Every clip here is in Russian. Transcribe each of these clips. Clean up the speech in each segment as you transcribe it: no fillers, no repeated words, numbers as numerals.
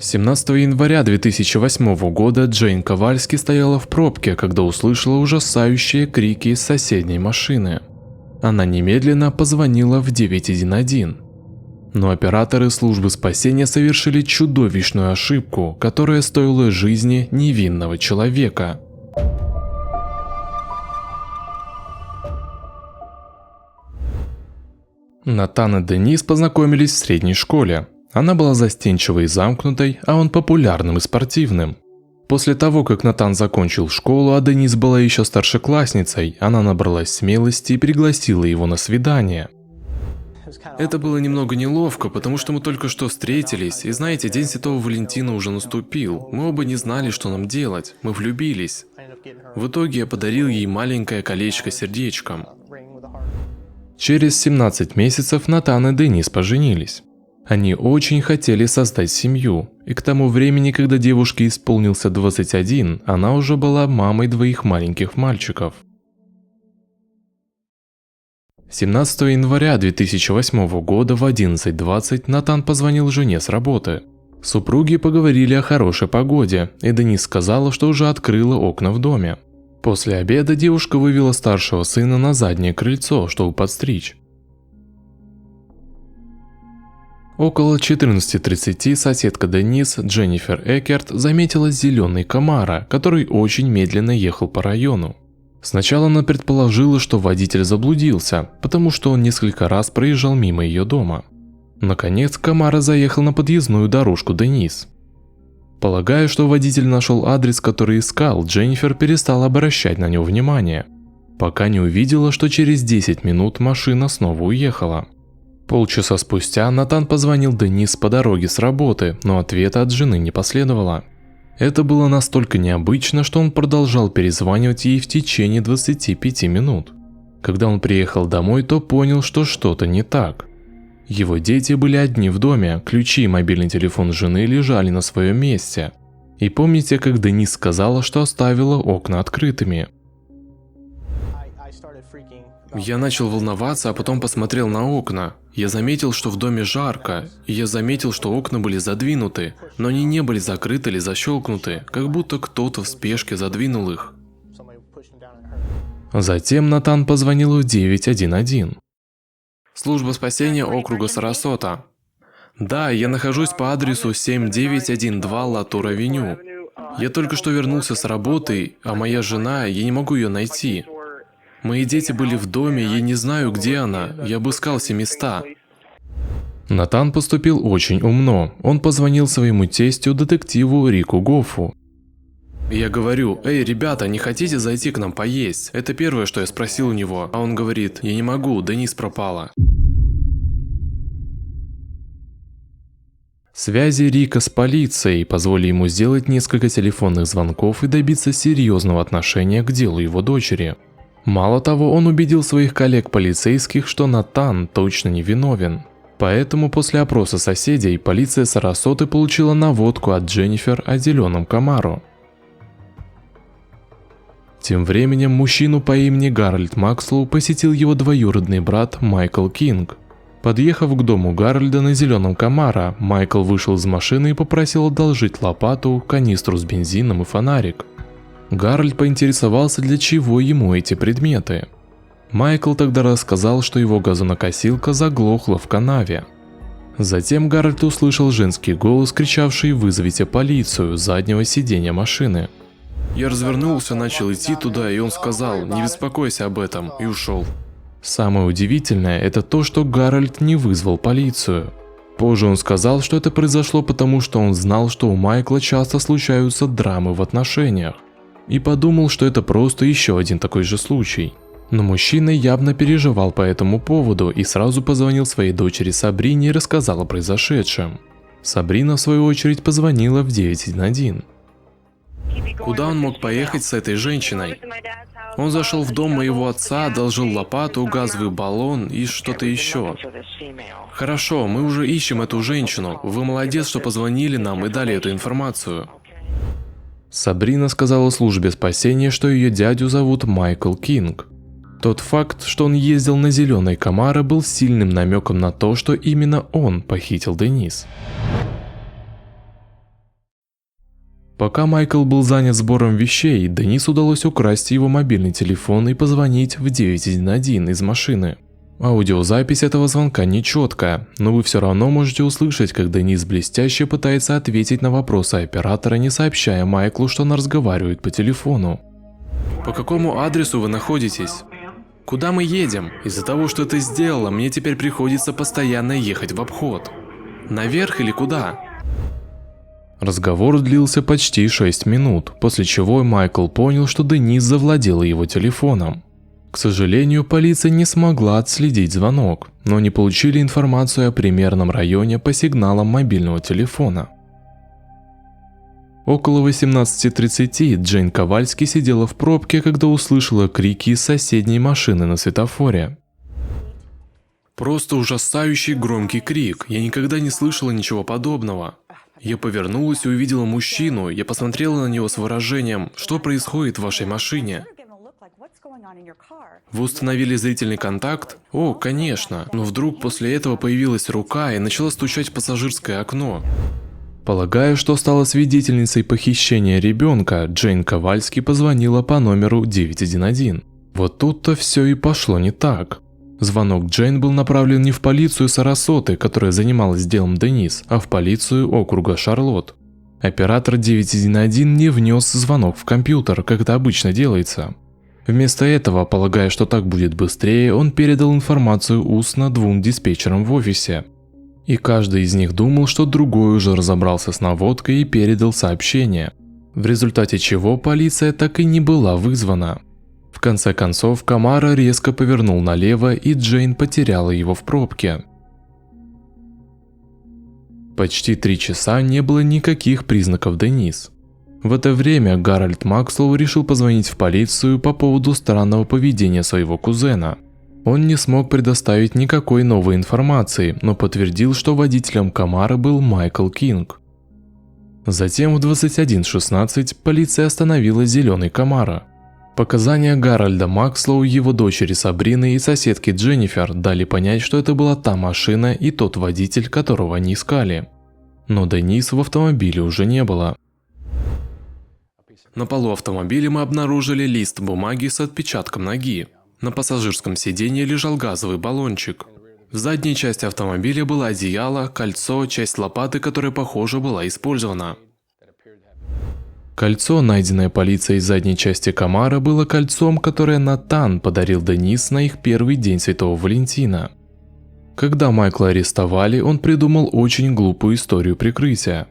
17 января 2008 года Джейн Ковальски стояла в пробке, когда услышала ужасающие крики из соседней машины. Она немедленно позвонила в 911. Но операторы службы спасения совершили чудовищную ошибку, которая стоила жизни невинного человека. Натан и Денис познакомились в средней школе. Она была застенчивой и замкнутой, а он популярным и спортивным. После того, как Натан закончил школу, а Денис была еще старшеклассницей, она набралась смелости и пригласила его на свидание. Это было немного неловко, потому что мы только что встретились, и знаете, День Святого Валентина уже наступил. Мы оба не знали, что нам делать. Мы влюбились. В итоге я подарил ей маленькое колечко с сердечком. Через 17 месяцев Натан и Денис поженились. Они очень хотели создать семью, и к тому времени, когда девушке исполнился 21, она уже была мамой двоих маленьких мальчиков. 17 января 2008 года в 11:20 Натан позвонил жене с работы. Супруги поговорили о хорошей погоде, и Денис сказала, что уже открыла окна в доме. После обеда девушка вывела старшего сына на заднее крыльцо, чтобы подстричь. Около 14:30 соседка Денис, Дженнифер Экерт, заметила зеленый Камаро, который очень медленно ехал по району. Сначала она предположила, что водитель заблудился, потому что он несколько раз проезжал мимо ее дома. Наконец, Камаро заехал на подъездную дорожку Денис. Полагая, что водитель нашел адрес, который искал, Дженнифер перестала обращать на него внимание, пока не увидела, что через 10 минут машина снова уехала. Полчаса спустя Натан позвонил Денис по дороге с работы, но ответа от жены не последовало. Это было настолько необычно, что он продолжал перезванивать ей в течение 25 минут. Когда он приехал домой, то понял, что что-то не так. Его дети были одни в доме, ключи и мобильный телефон жены лежали на своем месте. И помните, как Денис сказала, что оставила окна открытыми? Я начал волноваться, а потом посмотрел на окна. Я заметил, что в доме жарко, и я заметил, что окна были задвинуты, но они не были закрыты или защелкнуты, как будто кто-то в спешке задвинул их. Затем Натан позвонил в 911. Служба спасения округа Сарасота. Да, я нахожусь по адресу 7912 Латур-авеню. Я только что вернулся с работы, а моя жена, я не могу ее найти. Мои дети были в доме, я не знаю, где она, я обыскал все места. Натан поступил очень умно. Он позвонил своему тестю, детективу Рику Гоффу. Я говорю: «Эй, ребята, не хотите зайти к нам поесть?» Это первое, что я спросил у него, а он говорит: «Я не могу, Денис пропала». Связи Рика с полицией позволили ему сделать несколько телефонных звонков и добиться серьезного отношения к делу его дочери. Мало того, он убедил своих коллег-полицейских, что Натан точно не виновен. Поэтому после опроса соседей полиция Сарасоты получила наводку от Дженнифер о зеленом Камаро. Тем временем мужчину по имени Гарольд Макслоу посетил его двоюродный брат Майкл Кинг. Подъехав к дому Гарольда на зеленом Камаро, Майкл вышел из машины и попросил одолжить лопату, канистру с бензином и фонарик. Гарольд поинтересовался, для чего ему эти предметы. Майкл тогда рассказал, что его газонокосилка заглохла в канаве. Затем Гарольд услышал женский голос, кричавший: «Вызовите полицию» с заднего сиденья машины. Я развернулся, начал идти туда, и он сказал: «Не беспокойся об этом», и ушел. Самое удивительное – это то, что Гарольд не вызвал полицию. Позже он сказал, что это произошло потому, что он знал, что у Майкла часто случаются драмы в отношениях. И подумал, что это просто еще один такой же случай. Но мужчина явно переживал по этому поводу и сразу позвонил своей дочери Сабрине и рассказал о произошедшем. Сабрина, в свою очередь, позвонила в 911. Куда он мог поехать с этой женщиной? Он зашел в дом моего отца, одолжил лопату, газовый баллон и что-то еще. Хорошо, мы уже ищем эту женщину. Вы молодец, что позвонили нам и дали эту информацию. Сабрина сказала службе спасения, что ее дядю зовут Майкл Кинг. Тот факт, что он ездил на зеленой Камаро, был сильным намеком на то, что именно он похитил Денис. Пока Майкл был занят сбором вещей, Денис удалось украсть его мобильный телефон и позвонить в 911 из машины. Аудиозапись этого звонка нечеткая, но вы все равно можете услышать, как Денис блестяще пытается ответить на вопросы оператора, не сообщая Майклу, что он разговаривает по телефону. «По какому адресу вы находитесь? Куда мы едем? Из-за того, что ты сделала, мне теперь приходится постоянно ехать в обход. Наверх или куда?» Разговор длился почти 6 минут, после чего Майкл понял, что Денис завладела его телефоном. К сожалению, полиция не смогла отследить звонок, но они получили информацию о примерном районе по сигналам мобильного телефона. Около 18:30 Джейн Ковальски сидела в пробке, когда услышала крики из соседней машины на светофоре. Просто ужасающий громкий крик, я никогда не слышала ничего подобного. Я повернулась и увидела мужчину, я посмотрела на него с выражением: «Что происходит в вашей машине?» Вы установили зрительный контакт? О, конечно, но вдруг после этого появилась рука и начала стучать в пассажирское окно. Полагая, что стала свидетельницей похищения ребенка, Джейн Ковальски позвонила по номеру 911. Вот тут-то все и пошло не так. Звонок Джейн был направлен не в полицию Сарасоты, которая занималась делом Денис, а в полицию округа Шарлотт. Оператор 911 не внес звонок в компьютер, как это обычно делается. Вместо этого, полагая, что так будет быстрее, он передал информацию устно 2 диспетчерам в офисе. И каждый из них думал, что другой уже разобрался с наводкой и передал сообщение, в результате чего полиция так и не была вызвана. В конце концов, Камара резко повернул налево, и Джейн потеряла его в пробке. Почти 3 часа не было никаких признаков Денис. В это время Гарольд Макслоу решил позвонить в полицию по поводу странного поведения своего кузена. Он не смог предоставить никакой новой информации, но подтвердил, что водителем Камара был Майкл Кинг. Затем в 21:16 полиция остановила зеленый Камара. Показания Гарольда Макслоу, его дочери Сабрины и соседки Дженнифер дали понять, что это была та машина и тот водитель, которого они искали. Но Денис в автомобиле уже не было. На полу автомобиля мы обнаружили лист бумаги с отпечатком ноги. На пассажирском сиденье лежал газовый баллончик. В задней части автомобиля было одеяло, кольцо, часть лопаты, которая, похоже, была использована. Кольцо, найденное полицией из задней части Камара, было кольцом, которое Натан подарил Денис на их первый день Святого Валентина. Когда Майкла арестовали, он придумал очень глупую историю прикрытия.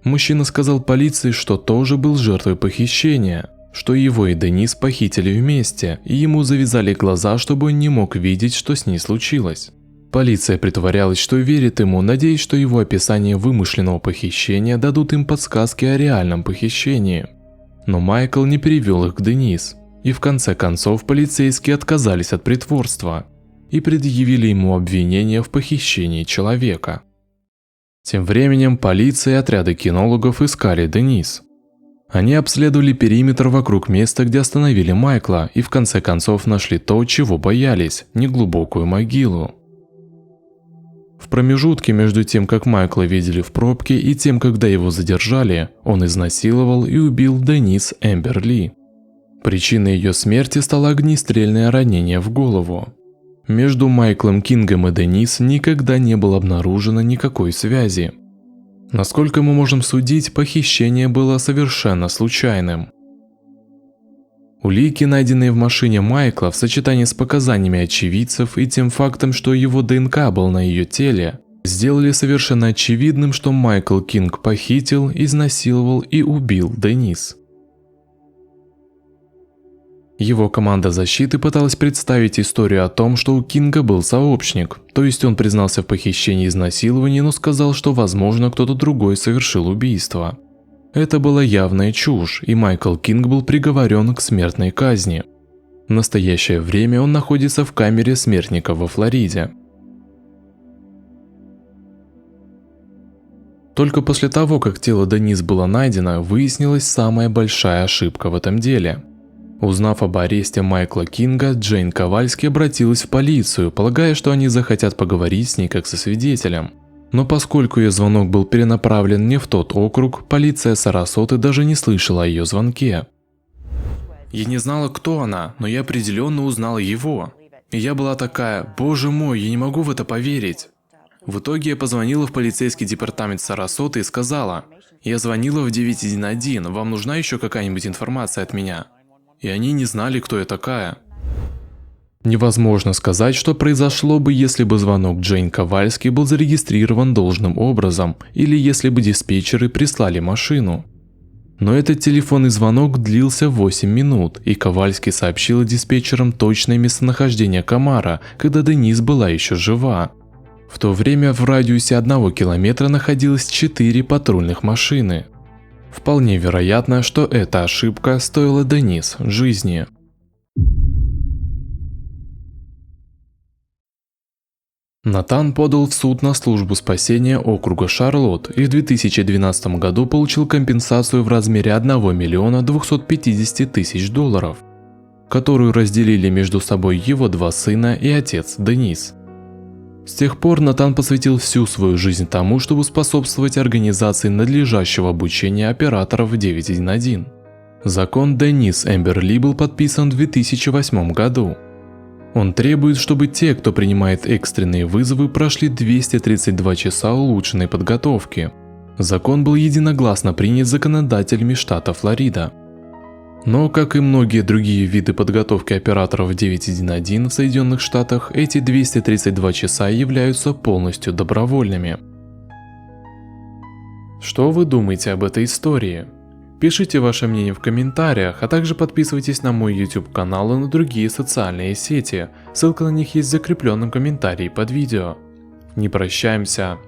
Мужчина сказал полиции, что тоже был жертвой похищения, что его и Денис похитили вместе, и ему завязали глаза, чтобы он не мог видеть, что с ней случилось. Полиция притворялась, что верит ему, надеясь, что его описание вымышленного похищения дадут им подсказки о реальном похищении. Но Майкл не перевел их к Денис, и в конце концов полицейские отказались от притворства и предъявили ему обвинение в похищении человека. Тем временем полиция и отряды кинологов искали Денис. Они обследовали периметр вокруг места, где остановили Майкла, и в конце концов нашли то, чего боялись – неглубокую могилу. В промежутке между тем, как Майкла видели в пробке, и тем, когда его задержали, он изнасиловал и убил Денис Эмбер Ли. Причиной ее смерти стало огнестрельное ранение в голову. Между Майклом Кингом и Денис никогда не было обнаружено никакой связи. Насколько мы можем судить, похищение было совершенно случайным. Улики, найденные в машине Майкла, в сочетании с показаниями очевидцев и тем фактом, что его ДНК был на ее теле, сделали совершенно очевидным, что Майкл Кинг похитил, изнасиловал и убил Денис. Его команда защиты пыталась представить историю о том, что у Кинга был сообщник, то есть он признался в похищении и изнасиловании, но сказал, что возможно кто-то другой совершил убийство. Это была явная чушь, и Майкл Кинг был приговорен к смертной казни. В настоящее время он находится в камере смертников во Флориде. Только после того, как тело Денис было найдено, выяснилась самая большая ошибка в этом деле. Узнав об аресте Майкла Кинга, Джейн Ковальски обратилась в полицию, полагая, что они захотят поговорить с ней как со свидетелем. Но поскольку ее звонок был перенаправлен не в тот округ, полиция Сарасоты даже не слышала о ее звонке. Я не знала, кто она, но я определенно узнала его. И я была такая: боже мой, я не могу в это поверить. В итоге я позвонила в полицейский департамент Сарасоты и сказала: я звонила в 911, вам нужна еще какая-нибудь информация от меня? И они не знали, кто я такая. Невозможно сказать, что произошло бы, если бы звонок Джейн Ковальски был зарегистрирован должным образом, или если бы диспетчеры прислали машину. Но этот телефонный звонок длился 8 минут, и Ковальски сообщила диспетчерам точное местонахождение Камара, когда Денис была еще жива. В то время в радиусе 1 километра находилось 4 патрульных машины. Вполне вероятно, что эта ошибка стоила Денис жизни. Натан подал в суд на службу спасения округа Шарлотт и в 2012 году получил компенсацию в размере $1 250 000, которую разделили между собой его 2 сына и отец Денис. С тех пор Натан посвятил всю свою жизнь тому, чтобы способствовать организации надлежащего обучения операторов 911. Закон Денис Эмбер Ли был подписан в 2008 году. Он требует, чтобы те, кто принимает экстренные вызовы, прошли 232 часа улучшенной подготовки. Закон был единогласно принят законодателями штата Флорида. Но, как и многие другие виды подготовки операторов 911 в Соединенных Штатах, эти 232 часа являются полностью добровольными. Что вы думаете об этой истории? Пишите ваше мнение в комментариях, а также подписывайтесь на мой YouTube канал и на другие социальные сети. Ссылка на них есть в закрепленном комментарии под видео. Не прощаемся.